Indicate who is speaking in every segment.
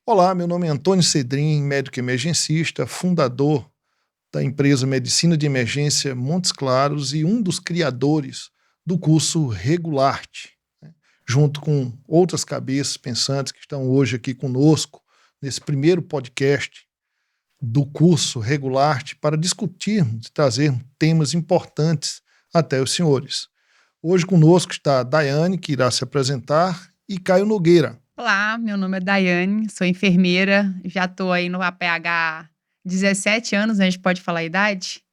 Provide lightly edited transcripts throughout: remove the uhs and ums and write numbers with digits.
Speaker 1: Olá, meu nome é Antônio Cedrin, médico emergencista, fundador da empresa Medicina de Emergência Montes Claros e um dos criadores do curso Regularte, né, junto com outras cabeças pensantes que estão hoje aqui conosco nesse primeiro podcast do curso Regularte para discutirmos e trazermos temas importantes até os senhores. Hoje conosco está a Daiane, que irá se apresentar, e Caio Nogueira.
Speaker 2: Olá, meu nome é Daiane, sou enfermeira, já estou aí no APH há 17 anos, né, a gente pode falar a idade?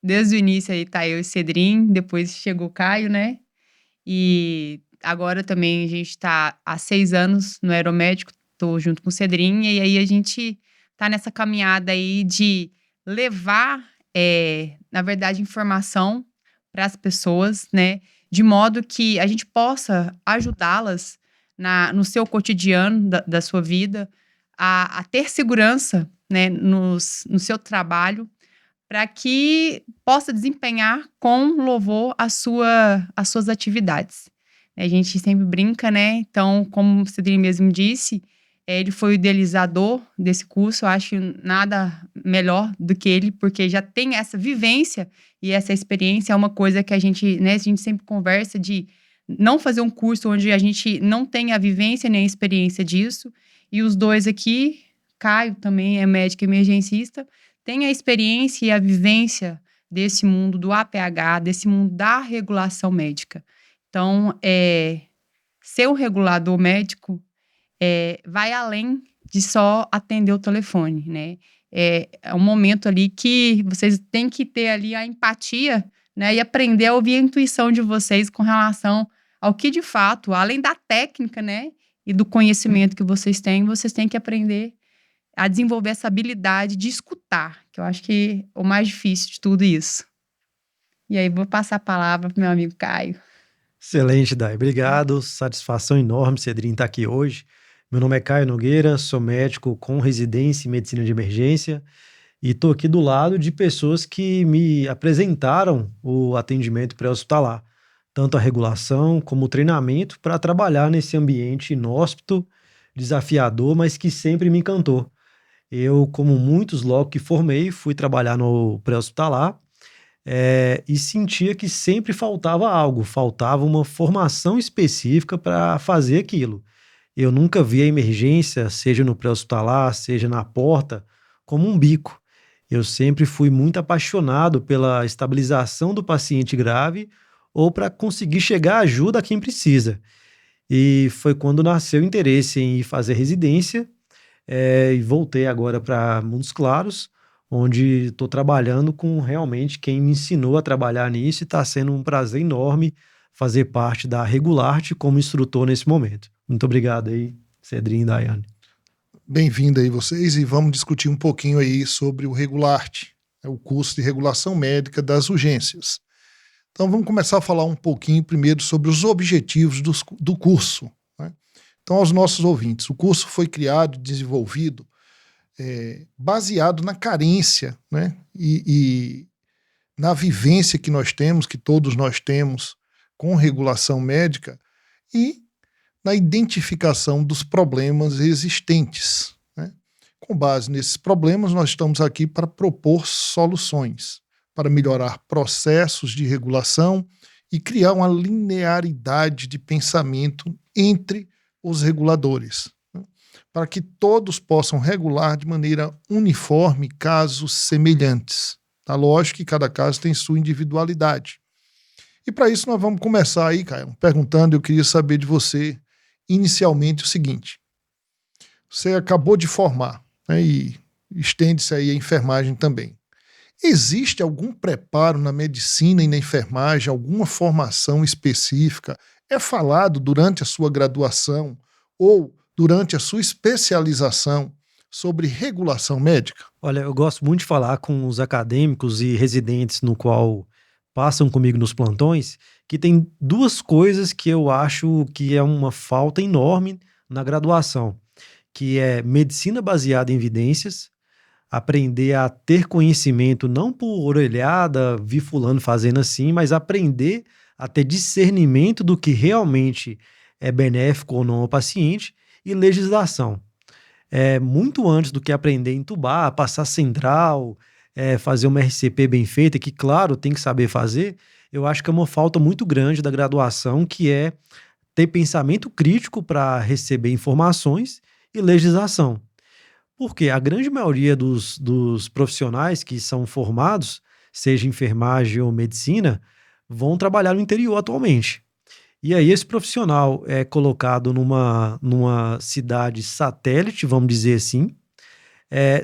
Speaker 2: Desde o início aí tá eu e Cedrin, depois chegou o Caio, né? E agora também a gente está há 6 anos no Aeromédico, estou junto com o Cedrin, e aí a gente tá nessa caminhada aí de levar, na verdade, informação para as pessoas, né? De modo que a gente possa ajudá-las no seu cotidiano da sua vida a ter segurança, né, no seu trabalho, para que possa desempenhar com louvor as suas atividades. A gente sempre brinca, né? Então, como o Cedrinho mesmo disse, ele foi o idealizador desse curso. Eu acho nada melhor do que ele, porque já tem essa vivência e essa experiência. É uma coisa que a gente sempre conversa de não fazer um curso onde a gente não tem a vivência nem a experiência disso. E os dois aqui, Caio também é médico emergencista, tem a experiência e a vivência desse mundo do APH, desse mundo da regulação médica. Então, ser um regulador médico vai além de só atender o telefone, né? É um momento ali que vocês têm que ter ali a empatia, né? E aprender a ouvir a intuição de vocês com relação ao que, de fato, além da técnica, né? E do conhecimento que vocês têm que aprender a desenvolver essa habilidade de escutar, que eu acho que é o mais difícil de tudo isso. E aí, vou passar a palavra para o meu amigo Caio.
Speaker 3: Excelente, Dai. Obrigado. Satisfação enorme, Cedrinho, estar aqui hoje. Meu nome é Caio Nogueira, sou médico com residência em medicina de emergência e estou aqui do lado de pessoas que me apresentaram o atendimento pré-hospitalar, tanto a regulação como o treinamento para trabalhar nesse ambiente inóspito, desafiador, mas que sempre me encantou. Eu, como muitos logo que formei, fui trabalhar no pré-hospitalar e sentia que sempre faltava algo, faltava uma formação específica para fazer aquilo. Eu nunca vi a emergência, seja no pré-hospitalar, seja na porta, como um bico. Eu sempre fui muito apaixonado pela estabilização do paciente grave ou para conseguir chegar ajuda a quem precisa. E foi quando nasceu o interesse em ir fazer residência, e voltei agora para Montes Claros, onde estou trabalhando com realmente quem me ensinou a trabalhar nisso e está sendo um prazer enorme fazer parte da Regularte como instrutor nesse momento. Muito obrigado aí, Cedrinho e Daiane.
Speaker 1: Bem-vindo aí vocês e vamos discutir um pouquinho aí sobre o Regularte, o curso de regulação médica das urgências. Então vamos começar a falar um pouquinho primeiro sobre os objetivos do curso, né? Então, aos nossos ouvintes, o curso foi criado e desenvolvido baseado na carência, né? E na vivência que nós temos, que todos nós temos com regulação médica e na identificação dos problemas existentes, né? Com base nesses problemas, nós estamos aqui para propor soluções, para melhorar processos de regulação e criar uma linearidade de pensamento entre os reguladores, né? Para que todos possam regular de maneira uniforme casos semelhantes. Tá? Lógico que cada caso tem sua individualidade. E para isso nós vamos começar aí, Caio, perguntando, eu queria saber de você, inicialmente, o seguinte. Você acabou de formar, né, e estende-se aí a enfermagem também. Existe algum preparo na medicina e na enfermagem, alguma formação específica? É falado durante a sua graduação ou durante a sua especialização sobre regulação médica?
Speaker 3: Olha, eu gosto muito de falar com os acadêmicos e residentes no qual passam comigo nos plantões, que tem duas coisas que eu acho que é uma falta enorme na graduação, que é medicina baseada em evidências, aprender a ter conhecimento não por orelhada, vi fulano fazendo assim, mas aprender a ter discernimento do que realmente é benéfico ou não ao paciente, e legislação. muito antes do que aprender a entubar, passar central, fazer uma RCP bem feita, que claro, tem que saber fazer. Eu acho que é uma falta muito grande da graduação, que é ter pensamento crítico para receber informações e legislação. Porque a grande maioria dos profissionais que são formados, seja enfermagem ou medicina, vão trabalhar no interior atualmente. E aí esse profissional é colocado numa cidade satélite, vamos dizer assim,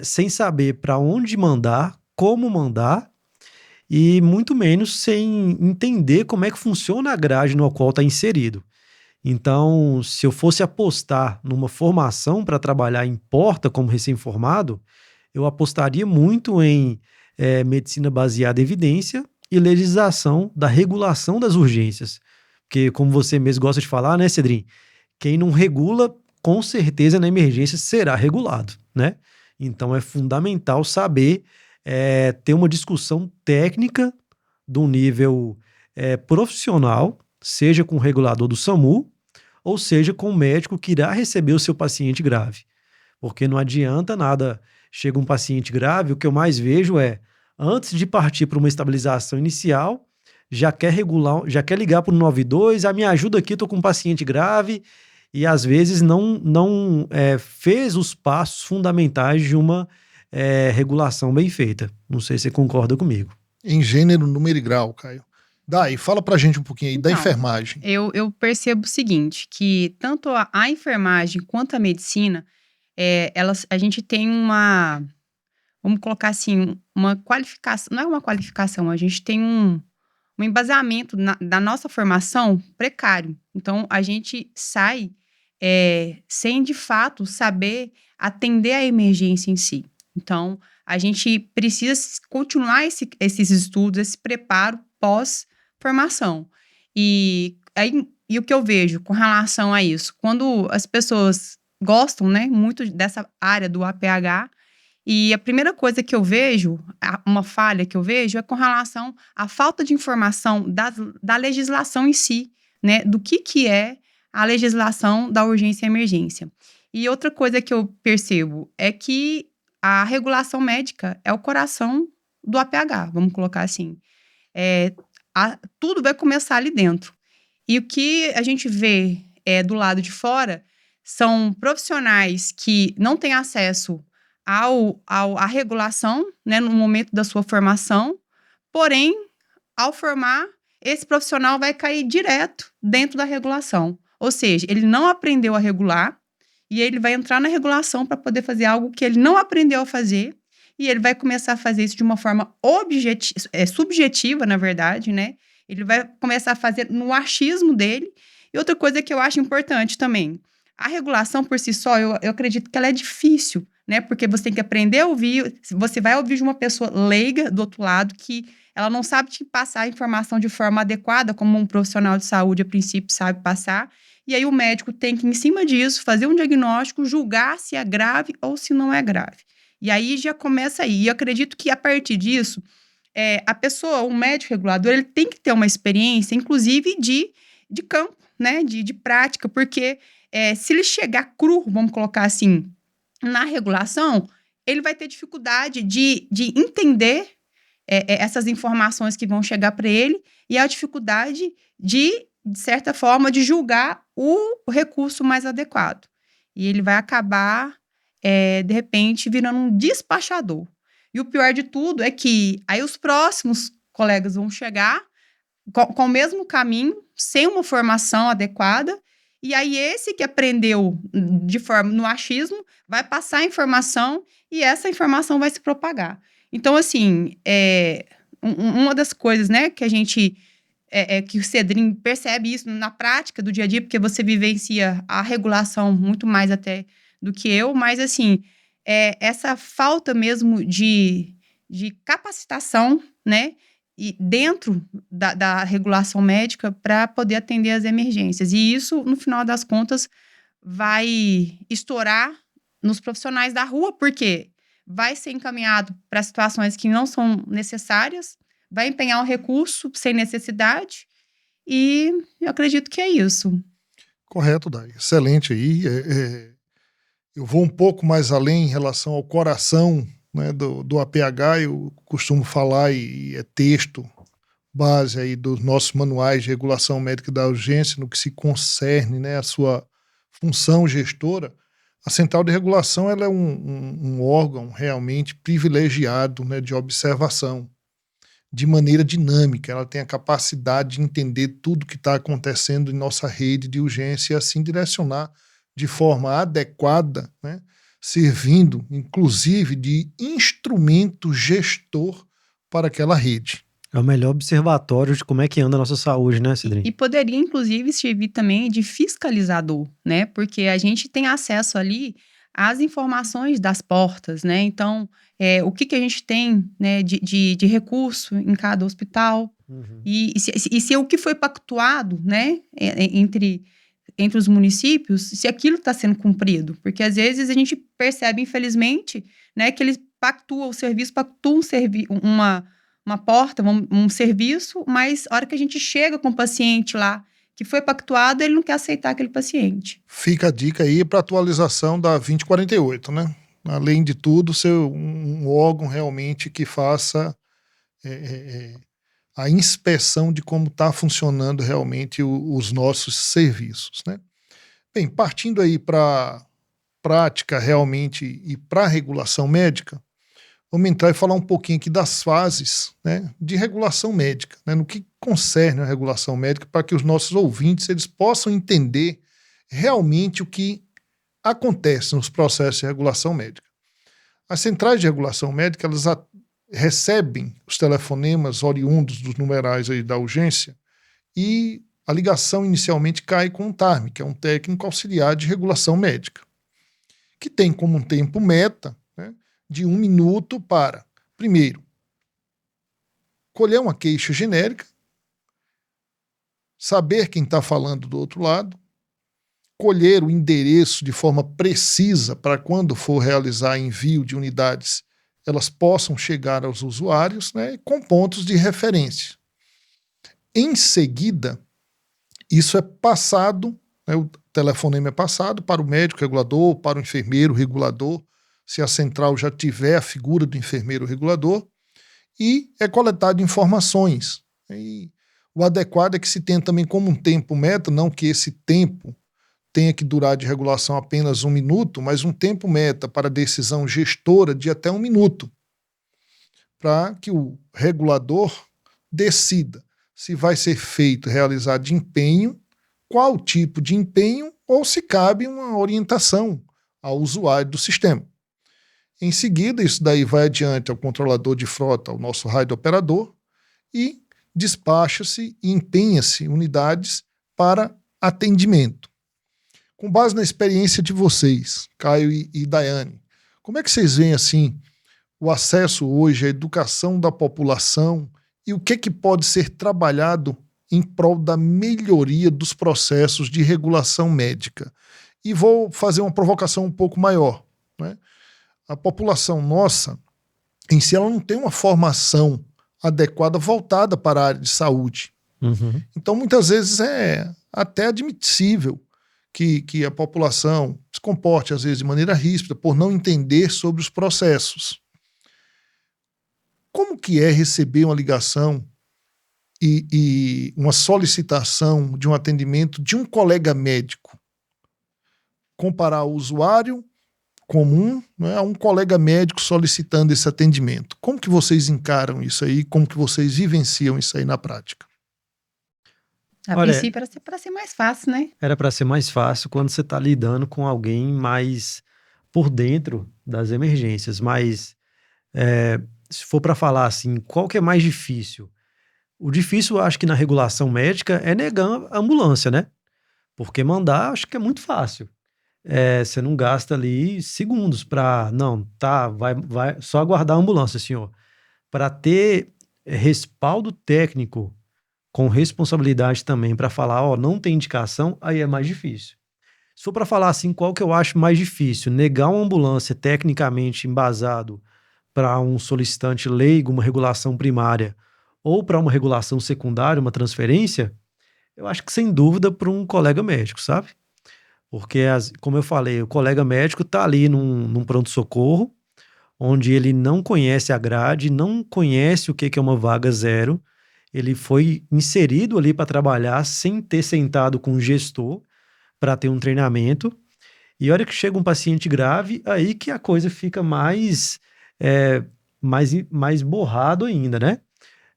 Speaker 3: sem saber para onde mandar, como mandar, e muito menos sem entender como é que funciona a grade no qual está inserido. Então, se eu fosse apostar numa formação para trabalhar em porta como recém-formado, eu apostaria muito em medicina baseada em evidência e legislação da regulação das urgências. Porque, como você mesmo gosta de falar, né, Cedrinho? Quem não regula, com certeza na emergência será regulado, né? Então, é fundamental saber ter uma discussão técnica de um nível profissional, seja com o regulador do SAMU, ou seja, com o médico que irá receber o seu paciente grave. Porque não adianta nada, chega um paciente grave, o que eu mais vejo antes de partir para uma estabilização inicial, já quer ligar para o 92, me ajuda aqui, estou com um paciente grave, e às vezes não fez os passos fundamentais de uma regulação bem feita. Não sei se você concorda comigo.
Speaker 1: Em gênero, número e grau, Caio. Daí, fala pra gente um pouquinho aí da
Speaker 2: Então,
Speaker 1: enfermagem.
Speaker 2: Eu percebo o seguinte, que tanto a enfermagem quanto a medicina, a gente tem vamos colocar assim, uma qualificação, não é uma qualificação, a gente tem um embasamento da nossa formação precário. Então, a gente sai sem, de fato, saber atender a emergência em si. Então, a gente precisa continuar esses estudos, esse preparo pós-formação. E o que eu vejo com relação a isso? Quando as pessoas gostam, né, muito dessa área do APH, e a primeira coisa que eu vejo, uma falha que eu vejo, é com relação à falta de informação da legislação em si, né? Do que é a legislação da urgência e emergência. E outra coisa que eu percebo é que a regulação médica é o coração do APH, vamos colocar assim. Tudo vai começar ali dentro. E o que a gente vê do lado de fora são profissionais que não têm acesso à regulação, né, no momento da sua formação, porém, ao formar, esse profissional vai cair direto dentro da regulação. Ou seja, ele não aprendeu a regular e ele vai entrar na regulação para poder fazer algo que ele não aprendeu a fazer e ele vai começar a fazer isso de uma forma subjetiva, na verdade, né? Ele vai começar a fazer no achismo dele. E outra coisa que eu acho importante também, a regulação por si só, eu acredito que ela é difícil, né? Porque você tem que aprender a ouvir, você vai ouvir de uma pessoa leiga do outro lado que ela não sabe te passar a informação de forma adequada, como um profissional de saúde, a princípio, sabe passar. E aí o médico tem que, em cima disso, fazer um diagnóstico, julgar se é grave ou se não é grave. E aí já começa aí. E eu acredito que, a partir disso, a pessoa, o médico regulador, ele tem que ter uma experiência, inclusive, de campo, né? De prática, porque se ele chegar cru, vamos colocar assim, na regulação, ele vai ter dificuldade de entender essas informações que vão chegar para ele e a dificuldade de certa forma, de julgar o recurso mais adequado. E ele vai acabar, de repente, virando um despachador. E o pior de tudo é que aí os próximos colegas vão chegar com o mesmo caminho, sem uma formação adequada, e aí esse que aprendeu de forma no achismo vai passar a informação e essa informação vai se propagar. Então, assim, uma das coisas, né, que a gente que o Cedrinho percebe isso na prática do dia a dia, porque você vivencia a regulação muito mais até do que eu, mas, assim, essa falta mesmo de capacitação, né, e dentro da regulação médica para poder atender as emergências. E isso, no final das contas, vai estourar nos profissionais da rua, porque vai ser encaminhado para situações que não são necessárias, vai empenhar um recurso sem necessidade e eu acredito que é isso.
Speaker 1: Correto, Dai. Excelente aí. Eu vou um pouco mais além em relação ao coração, né, do APH. Eu costumo falar, e é texto base aí dos nossos manuais de regulação médica da urgência, no que se concerne, né, a sua função gestora. A central de regulação ela é um órgão realmente privilegiado, né, de observação, de maneira dinâmica. Ela tem a capacidade de entender tudo que está acontecendo em nossa rede de urgência e assim direcionar de forma adequada, né, servindo inclusive de instrumento gestor para aquela rede.
Speaker 3: É o melhor observatório de como é que anda a nossa saúde, né, Cedrinho?
Speaker 2: E poderia, inclusive, servir também de fiscalizador, né? Porque a gente tem acesso ali às informações das portas, né? Então, o que a gente tem, né, de recurso em cada hospital.
Speaker 3: Uhum.
Speaker 2: E se o que foi pactuado, né, entre os municípios, se aquilo está sendo cumprido. Porque, às vezes, a gente percebe, infelizmente, né, que eles pactuam uma porta, um serviço, mas a hora que a gente chega com o paciente lá, que foi pactuado, ele não quer aceitar aquele paciente.
Speaker 1: Fica a dica aí para atualização da 2048, né? Além de tudo, ser um órgão realmente que faça a inspeção de como está funcionando realmente os nossos serviços, né? Bem, partindo aí para prática realmente e para regulação médica, vamos entrar e falar um pouquinho aqui das fases, né, de regulação médica, né, no que concerne a regulação médica, para que os nossos ouvintes eles possam entender realmente o que acontece nos processos de regulação médica. As centrais de regulação médica elas recebem os telefonemas oriundos dos numerais aí da urgência e a ligação inicialmente cai com o TARM, que é um técnico auxiliar de regulação médica, que tem como um tempo meta, né, de 1 minuto para, primeiro, colher uma queixa genérica, saber quem está falando do outro lado, colher o endereço de forma precisa para quando for realizar envio de unidades, elas possam chegar aos usuários, né, com pontos de referência. Em seguida, isso é passado, né, o telefonema é passado para o médico regulador, para o enfermeiro regulador, se a central já tiver a figura do enfermeiro regulador, e é coletado informações. E o adequado é que se tenha também como um tempo meta, não que esse tempo tenha que durar de regulação apenas 1 minuto, mas um tempo meta para decisão gestora de até 1 minuto, para que o regulador decida se vai ser feito, realizar de empenho, qual tipo de empenho, ou se cabe uma orientação ao usuário do sistema. Em seguida, isso daí vai adiante ao controlador de frota, ao nosso raio operador, e despacha-se e empenha-se unidades para atendimento. Com base na experiência de vocês, Caio e Daiane, como é que vocês veem assim o acesso hoje à educação da população e o que pode ser trabalhado em prol da melhoria dos processos de regulação médica? E vou fazer uma provocação um pouco maior, né? A população nossa, em si, ela não tem uma formação adequada voltada para a área de saúde.
Speaker 3: Uhum.
Speaker 1: Então, muitas vezes é até admissível que a população se comporte, às vezes, de maneira ríspida, por não entender sobre os processos. Como que é receber uma ligação e uma solicitação de um atendimento de um colega médico? Comparar o usuário comum, né, a um colega médico solicitando esse atendimento. Como que vocês encaram isso aí? Como que vocês vivenciam isso aí na prática?
Speaker 2: A
Speaker 3: Olha,
Speaker 2: princípio era para ser mais fácil, né?
Speaker 3: Era para ser mais fácil quando você está lidando com alguém mais por dentro das emergências, mas se for para falar assim, qual que é mais difícil? O difícil, eu acho que na regulação médica é negar a ambulância, né? Porque mandar, acho que é muito fácil. Você não gasta ali segundos para, não, tá, vai só aguardar a ambulância, senhor. Para ter respaldo técnico com responsabilidade também para falar, ó, não tem indicação, aí é mais difícil. Se for para falar assim, qual que eu acho mais difícil? Negar uma ambulância tecnicamente embasado para um solicitante leigo, uma regulação primária, ou para uma regulação secundária, uma transferência, eu acho que sem dúvida para um colega médico, sabe? Porque, como eu falei, o colega médico está ali num pronto-socorro, onde ele não conhece a grade, não conhece o que é uma vaga zero. Ele foi inserido ali para trabalhar sem ter sentado com o gestor para ter um treinamento. E a hora que chega um paciente grave, aí que a coisa fica mais borrado ainda, né?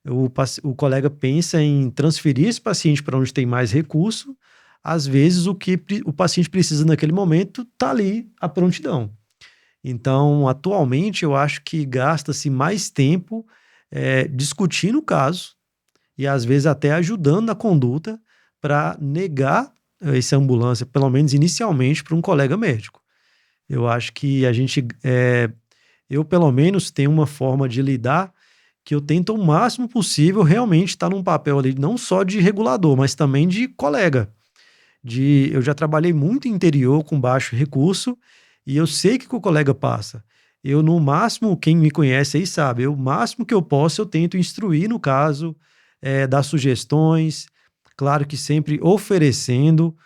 Speaker 3: O colega pensa em transferir esse paciente para onde tem mais recurso. Às vezes, o que o paciente precisa naquele momento está ali à prontidão. Então, atualmente, eu acho que gasta-se mais tempo discutindo o caso e, às vezes, até ajudando na conduta para negar essa ambulância, pelo menos inicialmente, para um colega médico. Eu acho que eu, pelo menos, tenho uma forma de lidar que eu tento o máximo possível realmente estar num papel ali, não só de regulador, mas também de colega. Eu já trabalhei muito em interior com baixo recurso e eu sei o que o colega passa. Eu, no máximo, quem me conhece aí sabe, o máximo que eu posso, eu tento instruir no caso, dar sugestões, claro que sempre oferecendo.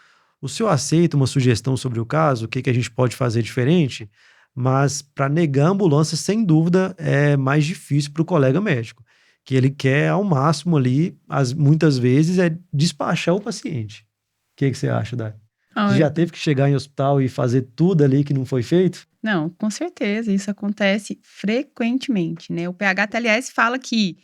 Speaker 3: O senhor aceita uma sugestão sobre o caso? O que a gente pode fazer diferente? Mas para negar a ambulância, sem dúvida, é mais difícil para o colega médico, que ele quer ao máximo ali, muitas vezes, despachar o paciente. O que você acha, Dai? Você já teve que chegar em hospital e fazer tudo ali que não foi feito?
Speaker 2: Não, com certeza, isso acontece frequentemente, né? O PH-TLS fala que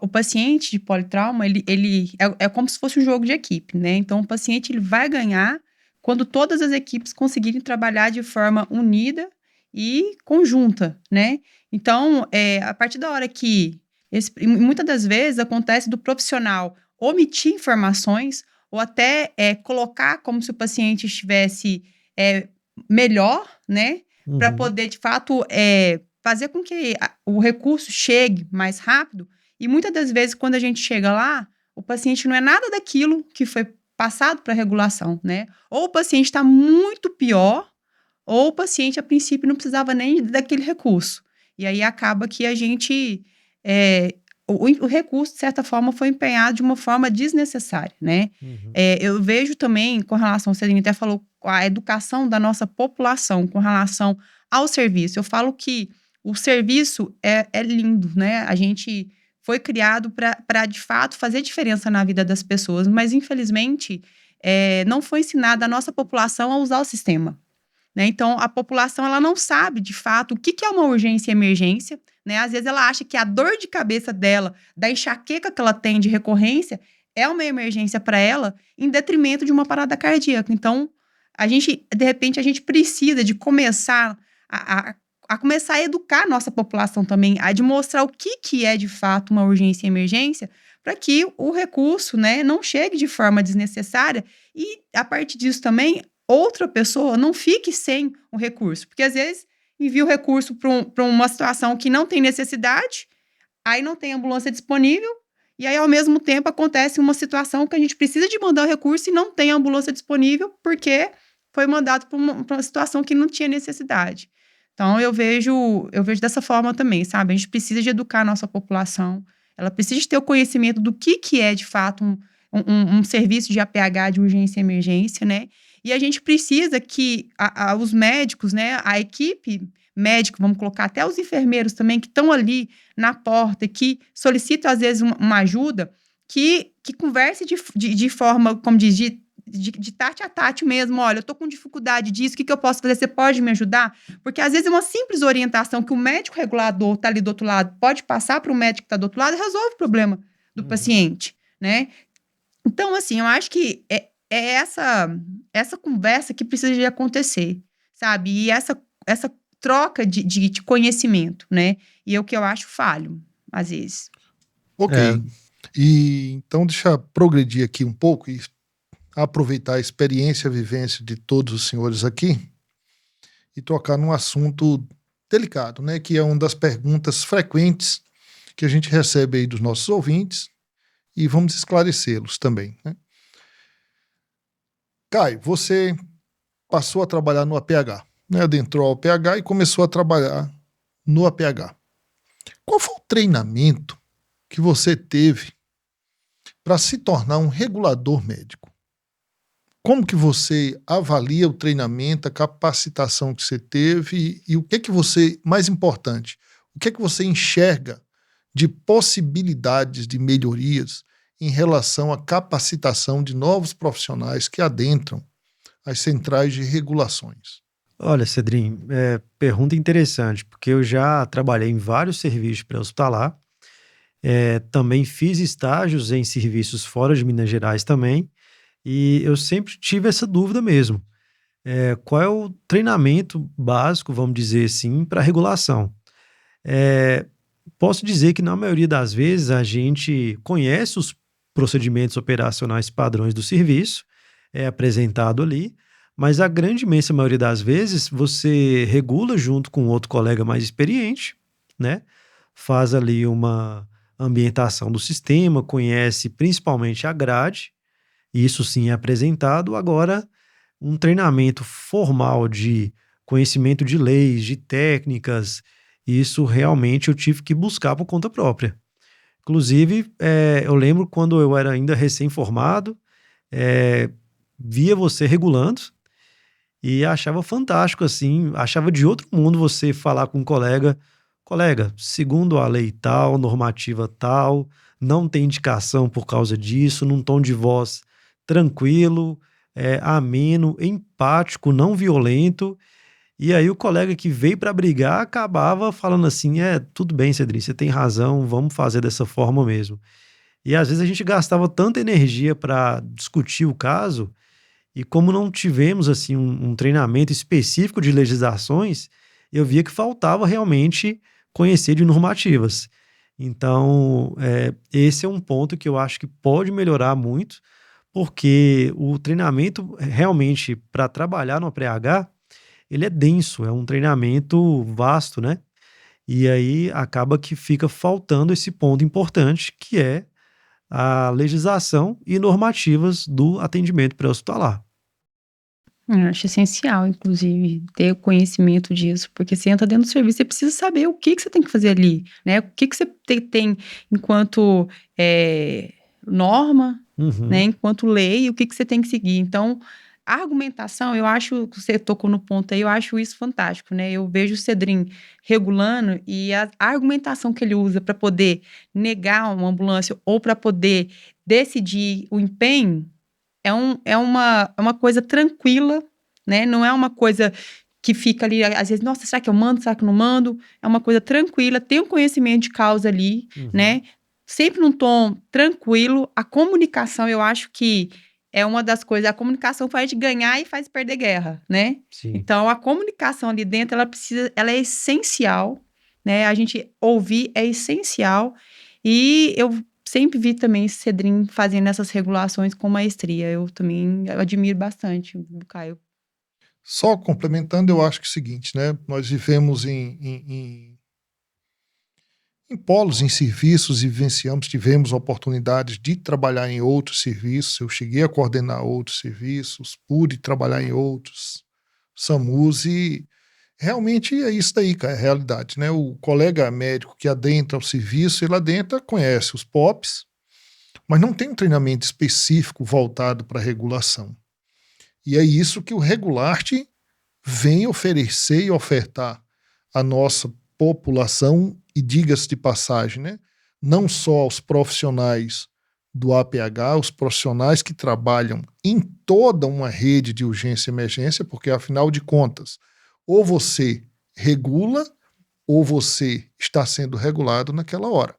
Speaker 2: o paciente de politrauma, ele é como se fosse um jogo de equipe, né? Então, o paciente ele vai ganhar quando todas as equipes conseguirem trabalhar de forma unida e conjunta, né? Então, a partir da hora que... muitas das vezes acontece do profissional omitir informações ou até colocar como se o paciente estivesse melhor, né? Para poder, de fato, fazer com que o recurso chegue mais rápido. E muitas das vezes, quando a gente chega lá, o paciente não é nada daquilo que foi passado para regulação, né? Ou o paciente está muito pior, ou o paciente, a princípio, não precisava nem daquele recurso. E aí acaba que a gente... o recurso, de certa forma, foi empenhado de uma forma desnecessária, né? Eu vejo também, com relação, você até falou, a educação da nossa população com relação ao serviço. Eu falo que o serviço é lindo, né? A gente foi criado para, de fato, fazer diferença na vida das pessoas, mas, infelizmente, não foi ensinada a nossa população a usar o sistema, né? Então, a população ela não sabe, de fato, o que é uma urgência e emergência, né? Às vezes ela acha que a dor de cabeça dela, da enxaqueca que ela tem de recorrência, é uma emergência para ela, em detrimento de uma parada cardíaca. Então, de repente, a gente precisa de começar a começar a educar a nossa população também, a de mostrar o que é, de fato, uma urgência e emergência, para que o recurso, né, não chegue de forma desnecessária e, a partir disso também, outra pessoa não fique sem o recurso. Porque, às vezes, envia o recurso para uma situação que não tem necessidade, aí não tem ambulância disponível, e aí, ao mesmo tempo, acontece uma situação que a gente precisa de mandar o recurso e não tem ambulância disponível, porque foi mandado para uma situação que não tinha necessidade. Então, eu vejo dessa forma também, sabe? A gente precisa de educar a nossa população, ela precisa de ter o conhecimento do que é, de fato, um serviço de APH, de urgência e emergência, né? E a gente precisa que os médicos, né, a equipe médica, vamos colocar até os enfermeiros também, que estão ali na porta, que solicitam, às vezes, uma ajuda, que converse de forma, como diz, de tate a tate mesmo. Olha, eu tô com dificuldade disso, o que eu posso fazer? Você pode me ajudar? Porque, às vezes, uma simples orientação que o médico regulador tá ali do outro lado pode passar para o médico que tá do outro lado, resolve o problema do paciente, né? Então, assim, eu acho que essa conversa que precisa de acontecer, sabe? E essa troca de conhecimento, né? E é o que eu acho falho, às vezes.
Speaker 1: Ok. E então deixa eu progredir aqui um pouco e aproveitar a experiência, a vivência de todos os senhores aqui e tocar num assunto delicado, né? Que é uma das perguntas frequentes que a gente recebe aí dos nossos ouvintes e vamos esclarecê-los também, né? Caio, você passou a trabalhar no APH, né? Adentrou ao APH e começou a trabalhar no APH. Qual foi o treinamento que você teve para se tornar um regulador médico? como que você avalia o treinamento, a capacitação que você teve e o que você, mais importante, o que você enxerga de possibilidades de melhorias em relação à capacitação de novos profissionais que adentram as centrais de regulações?
Speaker 3: Olha, Cedrinho, pergunta interessante, porque eu já trabalhei em vários serviços pré-hospitalar, também fiz estágios em serviços fora de Minas Gerais também, e eu sempre tive essa dúvida mesmo. Qual é o treinamento básico, vamos dizer assim, para regulação? É, Posso dizer que na maioria das vezes a gente conhece os procedimentos operacionais padrões do serviço, é apresentado ali, mas a grande imensa maioria das vezes você regula junto com outro colega mais experiente, né? Faz ali uma ambientação do sistema, conhece principalmente a grade, isso sim é apresentado. Agora, um treinamento formal de conhecimento de leis, de técnicas, isso realmente eu tive que buscar por conta própria. Inclusive, eu lembro quando eu era ainda recém-formado, eh, via você regulando e achava fantástico, assim, achava de outro mundo você falar com um colega, segundo a lei tal, normativa tal, não tem indicação por causa disso, num tom de voz tranquilo, ameno, empático, não violento. E aí o colega que veio para brigar acabava falando assim: tudo bem, Cedrinho, você tem razão, vamos fazer dessa forma mesmo. E às vezes a gente gastava tanta energia para discutir o caso, e como não tivemos assim um treinamento específico de legislações, eu via que faltava realmente conhecer de normativas. Então, esse é um ponto que eu acho que pode melhorar muito, porque o treinamento realmente para trabalhar no pré-H, ele é denso, é um treinamento vasto, né? E aí acaba que fica faltando esse ponto importante, que é a legislação e normativas do atendimento pré-hospitalar.
Speaker 2: Eu acho essencial, inclusive, ter o conhecimento disso, porque você entra dentro do serviço, você precisa saber o que que você tem que fazer ali, né? O que que você tem enquanto norma, né?
Speaker 3: Uhum,
Speaker 2: Enquanto lei, o que que você tem que seguir. Então, a argumentação, eu acho que você tocou no ponto aí, eu acho isso fantástico, né? Eu vejo o Cedrim regulando e a argumentação que ele usa para poder negar uma ambulância ou para poder decidir o empenho é uma coisa tranquila, né? Não é uma coisa que fica ali, às vezes, nossa, será que eu mando? Será que eu não mando? É uma coisa tranquila, tem um conhecimento de causa ali,
Speaker 3: uhum,
Speaker 2: né? Sempre num tom tranquilo. A comunicação, eu acho que é uma das coisas. A comunicação faz a gente ganhar e faz perder guerra, né?
Speaker 3: sim.
Speaker 2: Então, a comunicação ali dentro, ela é essencial, né? A gente ouvir é essencial. E eu sempre vi também Cedrim fazendo essas regulações com maestria. Eu admiro bastante o Caio.
Speaker 1: Só complementando, eu acho que é o seguinte, né? Nós vivemos em polos, em serviços e vivenciamos, tivemos oportunidades de trabalhar em outros serviços. Eu cheguei a coordenar outros serviços, pude trabalhar em outros SAMUs e realmente é isso daí, cara, é a realidade, né? O colega médico que adentra o serviço, ele adentra, conhece os POPs, mas não tem um treinamento específico voltado para regulação. E é isso que o Regulart vem oferecer e ofertar à nossa população, e diga-se de passagem, né? Não só aos profissionais do APH, os profissionais que trabalham em toda uma rede de urgência e emergência, porque afinal de contas, ou você regula, ou você está sendo regulado naquela hora,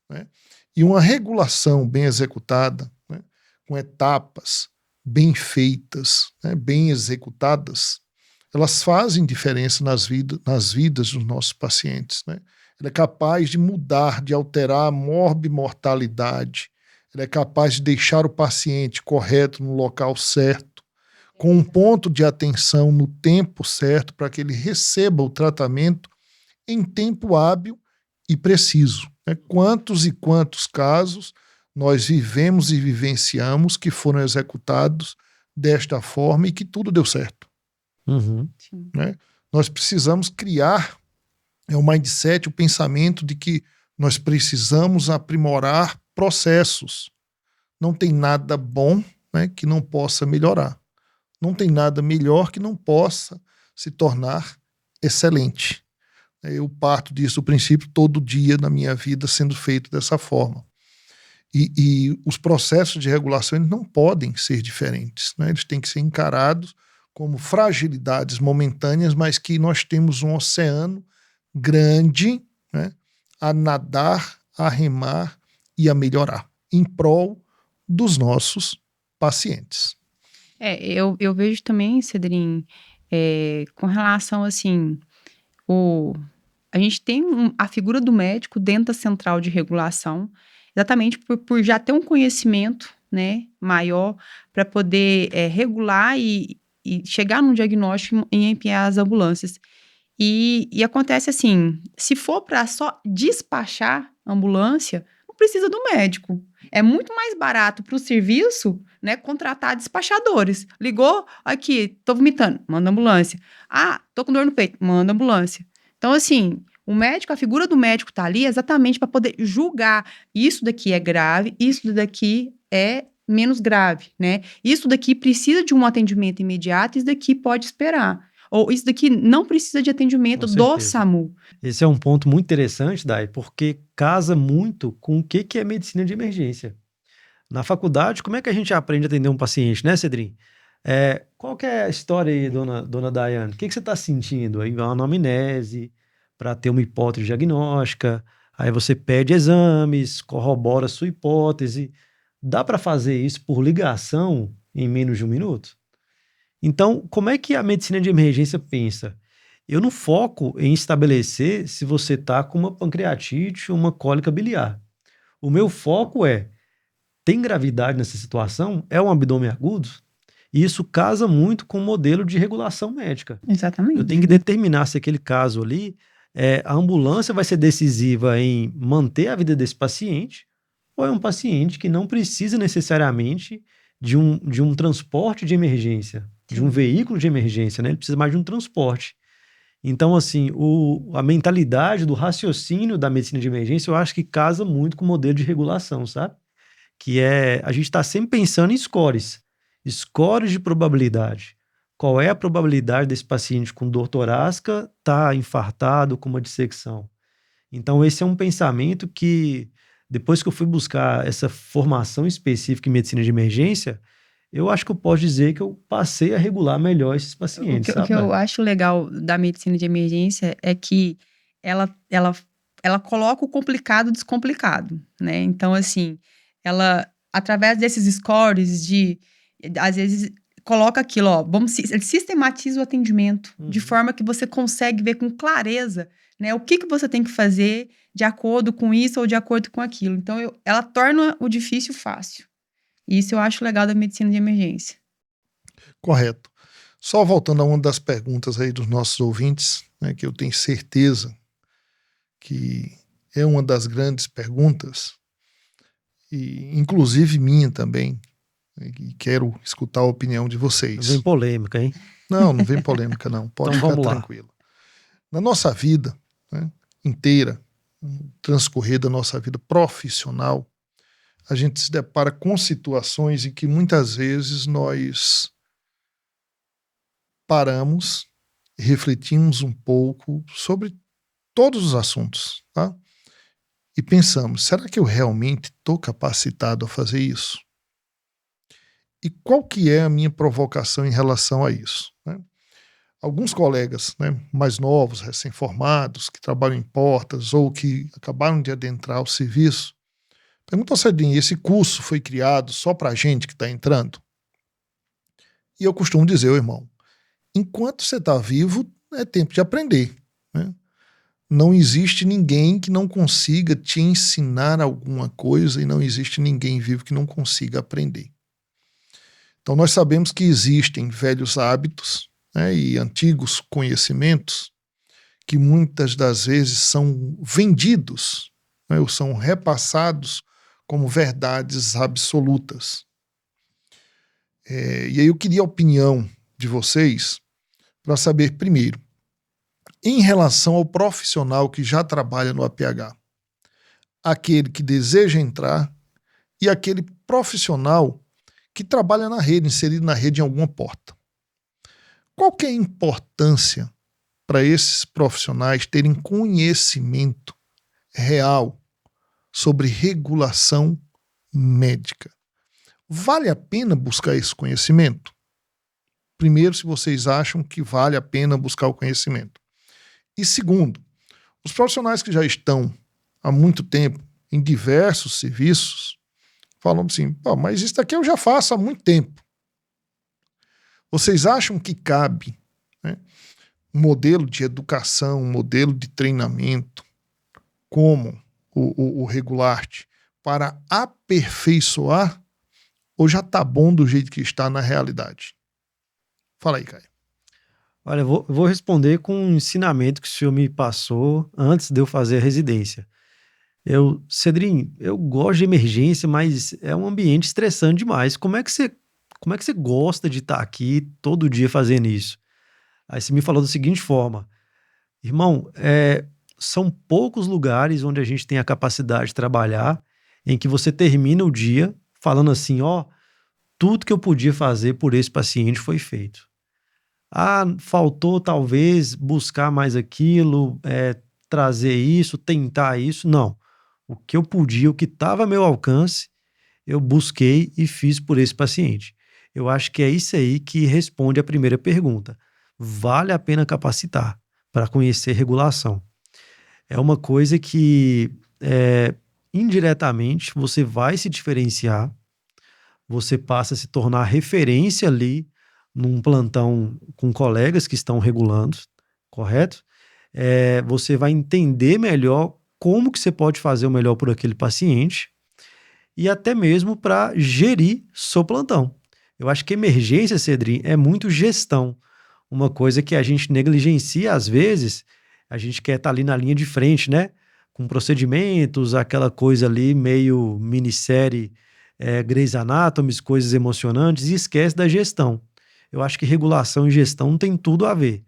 Speaker 1: né? E uma regulação bem executada, né, com etapas bem feitas, né, bem executadas, elas fazem diferença nas vidas dos nossos pacientes, né? Ela é capaz de mudar, de alterar a morbimortalidade, ela é capaz de deixar o paciente correto no local certo, com um ponto de atenção no tempo certo para que ele receba o tratamento em tempo hábil e preciso, né? Quantos e quantos casos nós vivemos e vivenciamos que foram executados desta forma e que tudo deu certo,
Speaker 3: Uhum,
Speaker 2: Sim.
Speaker 1: né? Nós precisamos criar o mindset, o pensamento de que nós precisamos aprimorar processos. Não tem nada bom, né, que não possa melhorar. não tem nada melhor que não possa se tornar excelente. Eu parto disso, o princípio, todo dia na minha vida sendo feito dessa forma. E os processos de regulação eles não podem ser diferentes, né? Eles têm que ser encarados como fragilidades momentâneas, mas que nós temos um oceano grande, né, a nadar, a remar e a melhorar, em prol dos nossos pacientes.
Speaker 2: Eu vejo também, Cedrinho, com relação, assim, a gente tem a figura do médico dentro da central de regulação, exatamente por já ter um conhecimento, né, maior para poder regular e chegar num diagnóstico e empenhar as ambulâncias. E acontece assim, se for para só despachar ambulância, não precisa do médico. É muito mais barato para o serviço, né, contratar despachadores. Ligou, aqui, tô vomitando, manda ambulância. Ah, tô com dor no peito, manda ambulância. Então, assim, o médico, a figura do médico tá ali exatamente para poder julgar. Isso daqui é grave, isso daqui é menos grave, né? Isso daqui precisa de um atendimento imediato, isso daqui pode esperar. Ou isso daqui não precisa de atendimento
Speaker 3: Com
Speaker 2: do
Speaker 3: certeza.
Speaker 2: SAMU.
Speaker 3: Esse é um ponto muito interessante, Dai, porque casa muito com o que é medicina de emergência. Na faculdade, como é que a gente aprende a atender um paciente, né, Cedrinho? Qual que é a história aí, dona Daiane? O que você está sentindo? Aí vai uma anamnese para ter uma hipótese diagnóstica, aí você pede exames, corrobora a sua hipótese. Dá para fazer isso por ligação em menos de 1 minuto? Então, como é que a medicina de emergência pensa? Eu não foco em estabelecer se você está com uma pancreatite ou uma cólica biliar. O meu foco tem gravidade nessa situação? É um abdômen agudo? E isso casa muito com o modelo de regulação médica.
Speaker 2: Exatamente.
Speaker 3: Eu tenho que determinar se aquele caso ali, a ambulância vai ser decisiva em manter a vida desse paciente, ou é um paciente que não precisa necessariamente de um transporte de emergência, de um veículo de emergência, né? Ele precisa mais de um transporte. Então, assim, a mentalidade do raciocínio da medicina de emergência, eu acho que casa muito com o modelo de regulação, sabe? Que a gente está sempre pensando em scores de probabilidade. Qual é a probabilidade desse paciente com dor torácica estar infartado com uma dissecção? Então, esse é um pensamento que, depois que eu fui buscar essa formação específica em medicina de emergência, eu acho que eu posso dizer que eu passei a regular melhor esses pacientes,
Speaker 2: O que eu acho legal da medicina de emergência é que ela coloca o complicado descomplicado, né? Então, assim, ela, através desses scores às vezes, coloca aquilo, ó, ele sistematiza o atendimento de forma que você consegue ver com clareza, né, o que você tem que fazer de acordo com isso ou de acordo com aquilo. Então, ela torna o difícil fácil. Isso eu acho legal da medicina de emergência.
Speaker 1: Correto. Só voltando a uma das perguntas aí dos nossos ouvintes, né, que eu tenho certeza que é uma das grandes perguntas, e inclusive minha também, e quero escutar a opinião de vocês.
Speaker 3: Vem polêmica, hein?
Speaker 1: Não vem polêmica não, pode
Speaker 3: Então
Speaker 1: ficar
Speaker 3: vamos lá.
Speaker 1: tranquilo. Na nossa vida, né, inteira, no transcorrer da nossa vida profissional, a gente se depara com situações em que muitas vezes nós paramos, refletimos um pouco sobre todos os assuntos, tá? E pensamos, será que eu realmente estou capacitado a fazer isso? E qual que é a minha provocação em relação a isso, né? Alguns colegas, né, mais novos, recém-formados, que trabalham em portas ou que acabaram de adentrar o serviço, perguntam ao Cedrinho, esse curso foi criado só para a gente que está entrando? E eu costumo dizer, irmão, enquanto você está vivo, é tempo de aprender, né? Não existe ninguém que não consiga te ensinar alguma coisa e não existe ninguém vivo que não consiga aprender. Então nós sabemos que existem velhos hábitos, né, e antigos conhecimentos que muitas das vezes são vendidos, né, ou são repassados como verdades absolutas. E aí eu queria a opinião de vocês para saber, primeiro, em relação ao profissional que já trabalha no APH, aquele que deseja entrar e aquele profissional que trabalha na rede, inserido na rede em alguma porta. qual que é a importância para esses profissionais terem conhecimento real sobre regulação médica? Vale a pena buscar esse conhecimento? Primeiro, se vocês acham que vale a pena buscar o conhecimento. E segundo, os profissionais que já estão há muito tempo em diversos serviços falam assim, mas isso daqui eu já faço há muito tempo. Vocês acham que cabe, né, um modelo de educação, um modelo de treinamento como o Regularte para aperfeiçoar, ou já está bom do jeito que está na realidade? Fala aí, Caio.
Speaker 3: Olha, eu vou responder com um ensinamento que o senhor me passou antes de eu fazer a residência. Cedrinho, eu gosto de emergência, mas é um ambiente estressante demais. Como é que você gosta de estar aqui todo dia fazendo isso? Aí você me falou da seguinte forma: irmão, são poucos lugares onde a gente tem a capacidade de trabalhar em que você termina o dia falando assim, tudo que eu podia fazer por esse paciente foi feito. Faltou talvez buscar mais aquilo, trazer isso, tentar isso. Não. O que eu podia, o que estava ao meu alcance, eu busquei e fiz por esse paciente. Eu acho que é isso aí que responde a primeira pergunta. Vale a pena capacitar para conhecer regulação. É uma coisa que, indiretamente, você vai se diferenciar, você passa a se tornar referência ali num plantão com colegas que estão regulando, correto? Você vai entender melhor como que você pode fazer o melhor por aquele paciente e até mesmo para gerir seu plantão. Eu acho que emergência, Cedrinho, é muito gestão. Uma coisa que a gente negligencia às vezes, a gente quer estar ali na linha de frente, né? Com procedimentos, aquela coisa ali meio minissérie, Grey's Anatomy, coisas emocionantes, e esquece da gestão. Eu acho que regulação e gestão tem tudo a ver.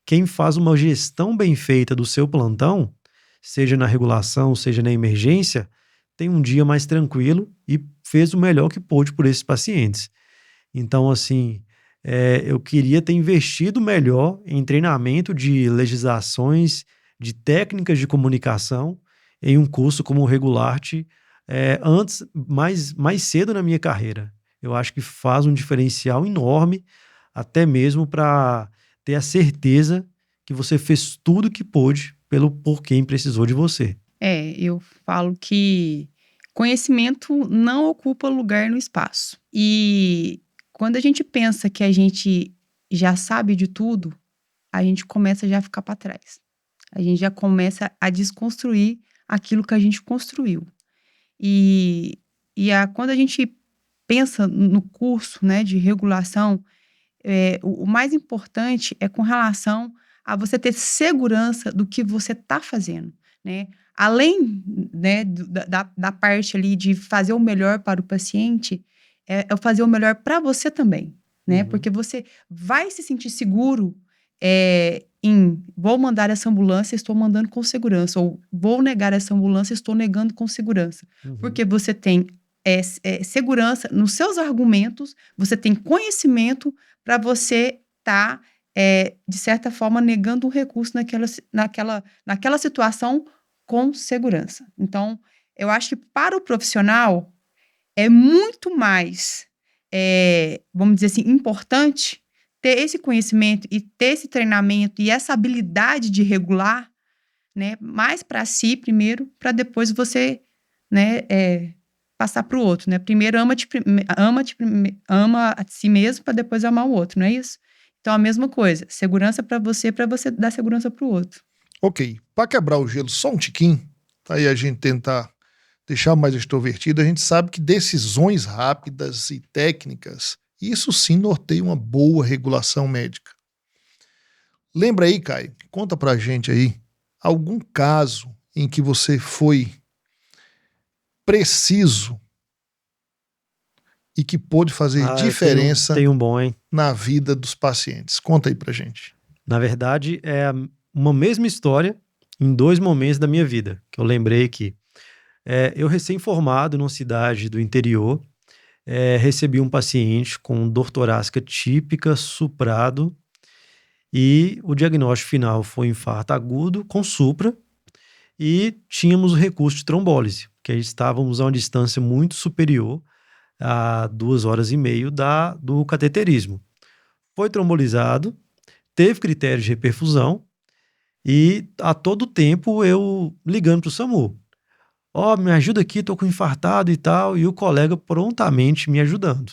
Speaker 3: Quem faz uma gestão bem feita do seu plantão, seja na regulação, seja na emergência, tem um dia mais tranquilo e fez o melhor que pôde por esses pacientes. Então, assim, eu queria ter investido melhor em treinamento de legislações, de técnicas de comunicação, em um curso como o Regularte, antes, mais cedo na minha carreira. Eu acho que faz um diferencial enorme, até mesmo para ter a certeza que você fez tudo que pôde por quem precisou de você.
Speaker 2: Eu falo que conhecimento não ocupa lugar no espaço. E quando a gente pensa que a gente já sabe de tudo, a gente começa já a ficar para trás. A gente já começa a desconstruir aquilo que a gente construiu. Quando a gente pensa no curso, né, de regulação, o mais importante é com relação a você ter segurança do que você está fazendo, né? Além, né, da parte ali de fazer o melhor para o paciente, é fazer o melhor para você também, né?
Speaker 3: Uhum.
Speaker 2: Porque você vai se sentir seguro vou mandar essa ambulância, estou mandando com segurança, ou vou negar essa ambulância, estou negando com segurança.
Speaker 3: Uhum.
Speaker 2: Porque você tem segurança nos seus argumentos, você tem conhecimento para você estar, de certa forma, negando um recurso naquela situação com segurança. Então, eu acho que para o profissional é muito mais, vamos dizer assim, importante ter esse conhecimento e ter esse treinamento e essa habilidade de regular, né, mais para si primeiro, para depois você, né, passar para o outro, né? Primeiro ama a si mesmo para depois amar o outro, não é isso? Então a mesma coisa, segurança para você dar segurança para o outro.
Speaker 1: Ok, para quebrar o gelo só um tiquinho, aí a gente tentar deixar mais extrovertido, a gente sabe que decisões rápidas e técnicas, isso sim norteia uma boa regulação médica. Lembra aí, Caio, conta pra gente aí algum caso em que você foi preciso e que pôde fazer diferença
Speaker 3: Tem um bom, hein?
Speaker 1: na vida dos pacientes. Conta aí pra gente.
Speaker 3: Na verdade, é uma mesma história em 2 momentos da minha vida, que eu lembrei aqui. Eu recém-formado numa cidade do interior, recebi um paciente com dor torácica típica, suprado, E o diagnóstico final foi infarto agudo com supra e tínhamos o recurso de trombólise, que estávamos a uma distância muito superior a 2 horas e meia do cateterismo. Foi trombolizado, teve critério de reperfusão e a todo tempo eu ligando para o SAMU. Me ajuda aqui, tô com infartado e tal, e o colega prontamente me ajudando.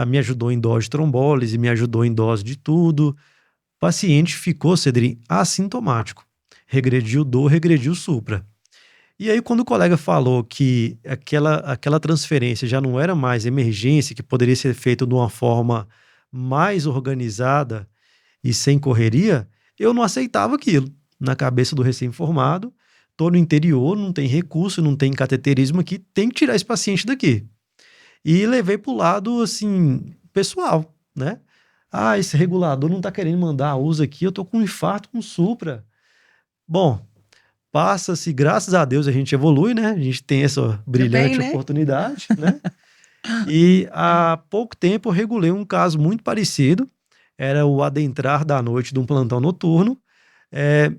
Speaker 3: Me ajudou em dose de trombólise, me ajudou em dose de tudo. O paciente ficou, Cedrinho, assintomático. Regrediu dor, regrediu supra. E aí, quando o colega falou que aquela transferência já não era mais emergência, que poderia ser feita de uma forma mais organizada e sem correria, eu não aceitava aquilo. Na cabeça do recém-formado, tô no interior, não tem recurso, não tem cateterismo aqui, tem que tirar esse paciente daqui. E levei pro lado, assim, pessoal, né? Esse regulador não tá querendo mandar, usa aqui, eu tô com um infarto com supra. Bom, passa-se, graças a Deus a gente evolui, né? A gente tem essa brilhante
Speaker 2: né?
Speaker 3: oportunidade, né? E há pouco tempo eu regulei um caso muito parecido, era o adentrar da noite de um plantão noturno,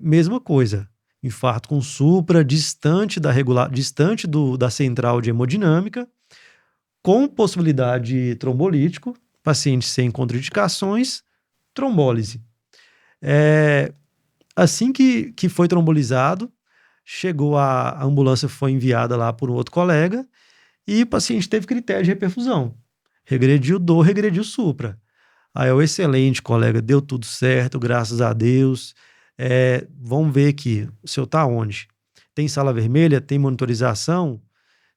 Speaker 3: mesma coisa, infarto com supra, distante da central de hemodinâmica, com possibilidade de trombolítico, paciente sem contraindicações, trombólise. Assim que foi trombolizado, chegou a ambulância, foi enviada lá por um outro colega e o paciente teve critério de reperfusão. Regrediu dor, regrediu supra. Aí o excelente colega, deu tudo certo, graças a Deus. Vamos ver aqui, o senhor tá onde? Tem sala vermelha? Tem monitorização?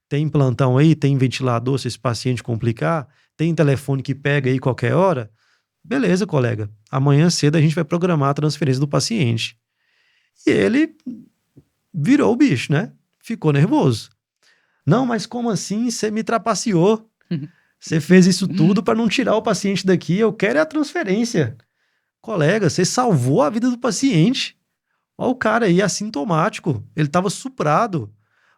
Speaker 3: Tem plantão aí? Tem ventilador se esse paciente complicar? Tem telefone que pega aí qualquer hora? Beleza, colega. Amanhã cedo a gente vai programar a transferência do paciente. E ele virou o bicho, né? Ficou nervoso. Não, mas como assim? Você me trapaceou. Você fez isso tudo para não tirar o paciente daqui. Eu quero a transferência. Colega, você salvou a vida do paciente. Olha o cara aí, assintomático. Ele estava suprado.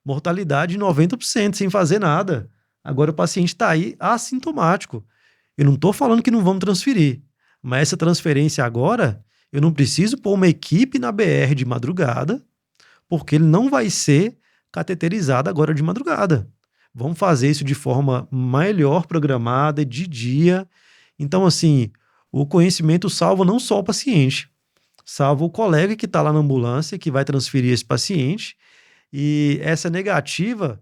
Speaker 3: Mortalidade 90%, sem fazer nada. Agora o paciente está aí assintomático. Eu não estou falando que não vamos transferir. Mas essa transferência agora, eu não preciso pôr uma equipe na BR de madrugada, porque ele não vai ser cateterizado agora de madrugada. Vamos fazer isso de forma melhor programada, de dia. Então, assim, o conhecimento salva não só o paciente, salva o colega que está lá na ambulância, que vai transferir esse paciente. E essa negativa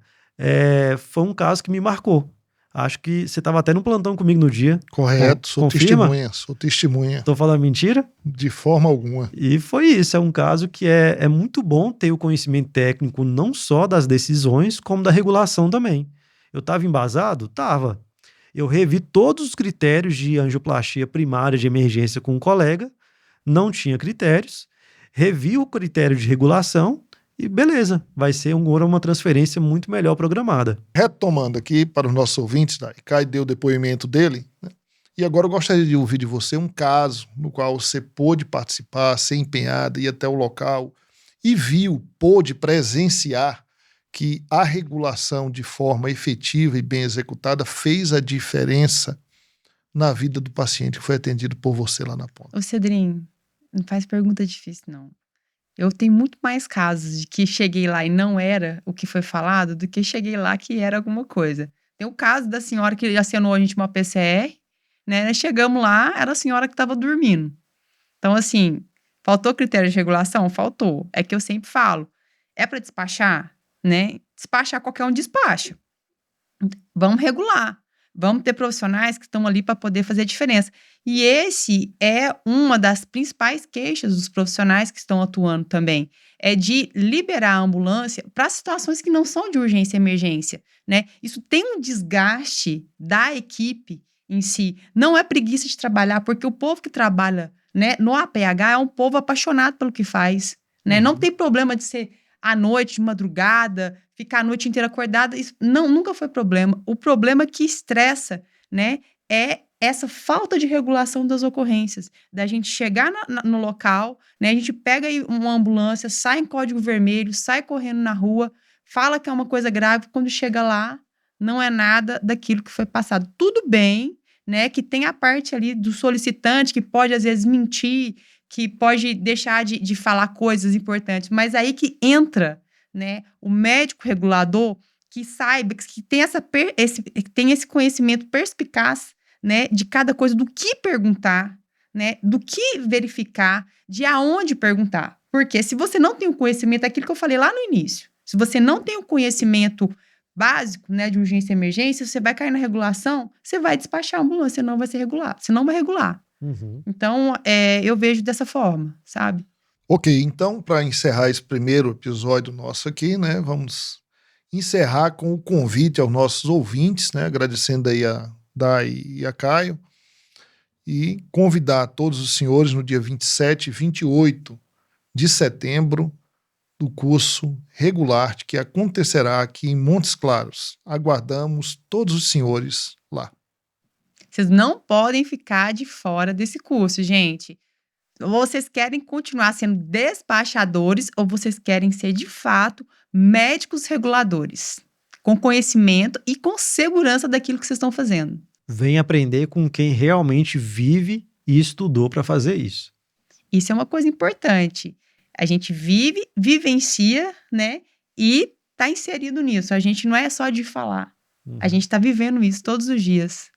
Speaker 3: foi um caso que me marcou. Acho que você estava até no plantão comigo no dia.
Speaker 1: Correto, sou
Speaker 3: Confirma?
Speaker 1: testemunha.
Speaker 3: Estou falando mentira?
Speaker 1: De forma alguma.
Speaker 3: E foi isso, é um caso que é muito bom ter o conhecimento técnico não só das decisões, como da regulação também. Eu estava embasado? Tava. Eu revi todos os critérios de angioplastia primária de emergência com um colega, não tinha critérios, revi o critério de regulação e beleza, vai ser agora uma transferência muito melhor programada.
Speaker 1: Retomando aqui para os nossos ouvintes, Caio deu o depoimento dele, né? E agora eu gostaria de ouvir de você um caso no qual você pôde participar, ser empenhada, ir até o local e pôde presenciar que a regulação de forma efetiva e bem executada fez a diferença na vida do paciente que foi atendido por você lá na ponta.
Speaker 2: Ô, Cedrinho, não faz pergunta difícil, não. Eu tenho muito mais casos de que cheguei lá e não era o que foi falado do que cheguei lá que era alguma coisa. Tem o caso da senhora que acionou a gente uma PCR, né? Chegamos lá, era a senhora que estava dormindo. Então, assim, faltou critério de regulação? Faltou. É que eu sempre falo, é para despachar, né? Despachar, qualquer um despacha. Vamos regular. Vamos ter profissionais que estão ali para poder fazer a diferença. E esse é uma das principais queixas dos profissionais que estão atuando também. É de liberar a ambulância para situações que não são de urgência e emergência, né? Isso tem um desgaste da equipe em si. Não é preguiça de trabalhar, porque o povo que trabalha, né, no APH é um povo apaixonado pelo que faz, né? Não tem problema de ser à noite, de madrugada, ficar a noite inteira acordada, isso nunca foi problema. O problema que estressa, né, é essa falta de regulação das ocorrências, da gente chegar no local, né, a gente pega aí uma ambulância, sai em código vermelho, sai correndo na rua, fala que é uma coisa grave, quando chega lá, não é nada daquilo que foi passado. Tudo bem, né, que tem a parte ali do solicitante que pode, às vezes, mentir, que pode deixar de falar coisas importantes, mas aí que entra, né, o médico regulador que saiba, que tem, tem esse conhecimento perspicaz, né, de cada coisa, do que perguntar, né, do que verificar, de aonde perguntar. Porque se você não tem o conhecimento, aquilo que eu falei lá no início, se você não tem o conhecimento básico, né, de urgência e emergência, você vai cair na regulação, você vai despachar a ambulância, não vai ser regular, você não vai regular.
Speaker 3: Uhum.
Speaker 2: Então, eu vejo dessa forma, sabe?
Speaker 1: Ok, então, para encerrar esse primeiro episódio nosso aqui, né, vamos encerrar com o convite aos nossos ouvintes, né, agradecendo aí a Dai e a Caio, e convidar todos os senhores no dia 27 e 28 de setembro do curso Regularte, que acontecerá aqui em Montes Claros. Aguardamos todos os senhores lá.
Speaker 2: Vocês não podem ficar de fora desse curso, gente. Ou vocês querem continuar sendo despachadores ou vocês querem ser, de fato, médicos reguladores, com conhecimento e com segurança daquilo que vocês estão fazendo.
Speaker 3: Vem aprender com quem realmente vive e estudou para fazer isso.
Speaker 2: Isso é uma coisa importante. A gente vive, vivencia, né? E está inserido nisso. A gente não é só de falar. A gente está vivendo isso todos os dias.